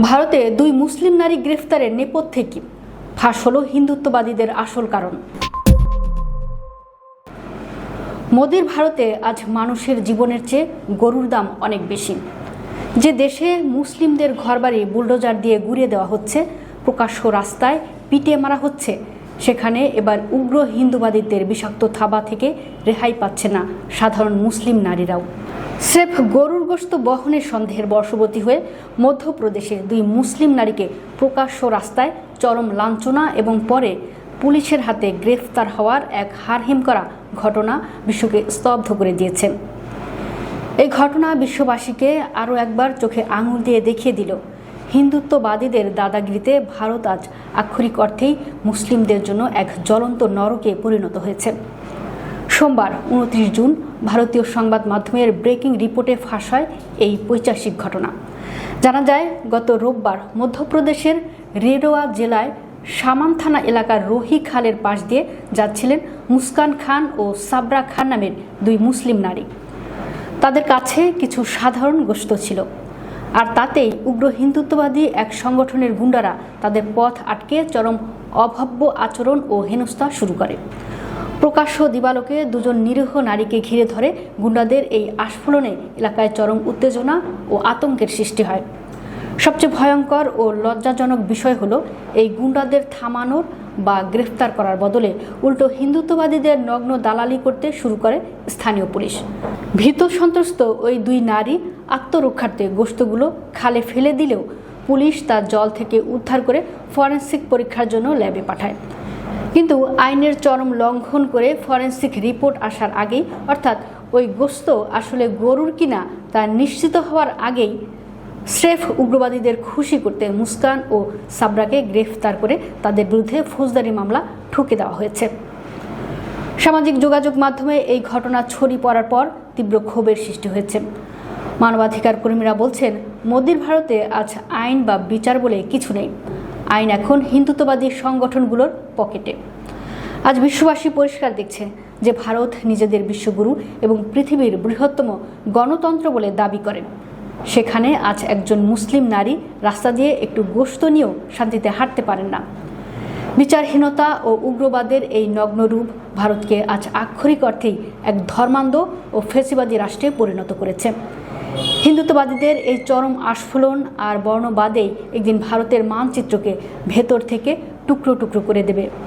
ভারতে দুই মুসলিম নারী গ্রেফতারের নেপথ্যে কি ফাঁস হলো হিন্দুত্ববাদীদের আসল কারণ। মোদির ভারতে আজ মানুষের জীবনের চেয়ে গরুর দাম অনেক বেশি। যে দেশে মুসলিমদের ঘরবাড়ি বুলডোজার দিয়ে গুঁড়িয়ে দেওয়া হচ্ছে, প্রকাশ্য রাস্তায় পিটিয়ে মারা হচ্ছে, সেখানে এবার উগ্র হিন্দুবাদীদের বিষাক্ত থাবা থেকে রেহাই পাচ্ছে না সাধারণ মুসলিম নারীরাও। স্রেফ গরুর গোশত বহনের সন্দেহের বশবর্তী হয়ে মধ্যপ্রদেশে দুই মুসলিম নারীকে প্রকাশ্য রাস্তায় চরম লাঞ্ছনা এবং পরে পুলিশের হাতে গ্রেফতার হওয়ার এক হাড়হিম করা ঘটনা বিশ্বকে স্তব্ধ করে দিয়েছে। এই ঘটনা বিশ্ববাসীকে আরও একবার চোখে আঙুল দিয়ে দেখিয়ে দিল হিন্দুত্ববাদীদের দাদাগিরিতে ভারত আজ আক্ষরিক অর্থেই মুসলিমদের জন্য এক জ্বলন্ত নরকে পরিণত হয়েছে। সোমবার 29 জুন ভারতীয় সংবাদ মাধ্যমের ব্রেকিং রিপোর্টে ফাঁস হয় এই পৈশাচিক ঘটনা। জানা যায়, গত রোববার মধ্যপ্রদেশের রেরোয়া জেলায় সামান থানা এলাকার রোহি খালের পাশ দিয়ে যাচ্ছিলেন মুস্কান খান ও সাবরা খান নামের দুই মুসলিম নারী। তাদের কাছে কিছু সাধারণ গোশত ছিল, আর তাতেই উগ্র হিন্দুত্ববাদী এক সংগঠনের গুন্ডারা তাদের পথ আটকে চরম অভব্য আচরণ ও হেনস্থা শুরু করে। প্রকাশ্য দিবালোকে দুজন নিরীহ নারীকে ঘিরে ধরে গুন্ডাদের এই আস্ফালনে এলাকায় চরম উত্তেজনা ও আতঙ্কের সৃষ্টি হয়। সবচেয়ে ভয়ঙ্কর ও লজ্জাজনক বিষয় হলো, এই গুন্ডাদের থামানোর বা গ্রেফতার করার বদলে উল্টো হিন্দুত্ববাদীদের নগ্ন দালালি করতে শুরু করে স্থানীয় পুলিশ। ভীত সন্ত্রস্ত ওই দুই নারী আত্মরক্ষার্থে গোশতগুলো খালে ফেলে দিলেও পুলিশ তা জল থেকে উদ্ধার করে ফরেনসিক পরীক্ষার জন্য ল্যাবে পাঠায়। কিন্তু আইনের চরম লঙ্ঘন করে ফরেনসিক রিপোর্ট আসার আগেই, অর্থাৎ ওই গোশত আসলে গরুর কিনা তা নিশ্চিত হওয়ার আগেই স্রেফ উগ্রবাদীদের খুশি করতে মুস্কান ও সাবরাকে গ্রেফতার করে তাদের বিরুদ্ধে ফৌজদারি মামলা ঠুকে দেওয়া হয়েছে। সামাজিক যোগাযোগ মাধ্যমে এই ঘটনা ছড়িয়ে পড়ার পর তীব্র ক্ষোভের সৃষ্টি হয়েছে। মানবাধিকার কর্মীরা বলছেন, মোদির ভারতে আজ আইন বা বিচার বলে কিছু নেই। আইন এখন হিন্দুত্ববাদী সংগঠনগুলোর পকেটে। আজ বিশ্ববাসী পরিষ্কার দেখছে যে ভারত নিজেদের বিশ্বগুরু এবং পৃথিবীর বৃহত্তম গণতন্ত্র বলে দাবি করেন। সেখানে আজ একজন মুসলিম নারী রাস্তা দিয়ে একটু গোশত নিয়েও শান্তিতে হাঁটতে পারেন না। বিচারহীনতা ও উগ্রবাদের এই নগ্ন রূপ ভারতকে আজ আক্ষরিক অর্থেই এক ধর্মান্ধ ও ফ্যাসিবাদী রাষ্ট্রে পরিণত করেছে। হিন্দুত্ববাদীদের এই চরম আস্ফালন আর বর্ণবাদেই একদিন ভারতের মানচিত্রকে ভেতর থেকে টুকরো টুকরো করে দেবে।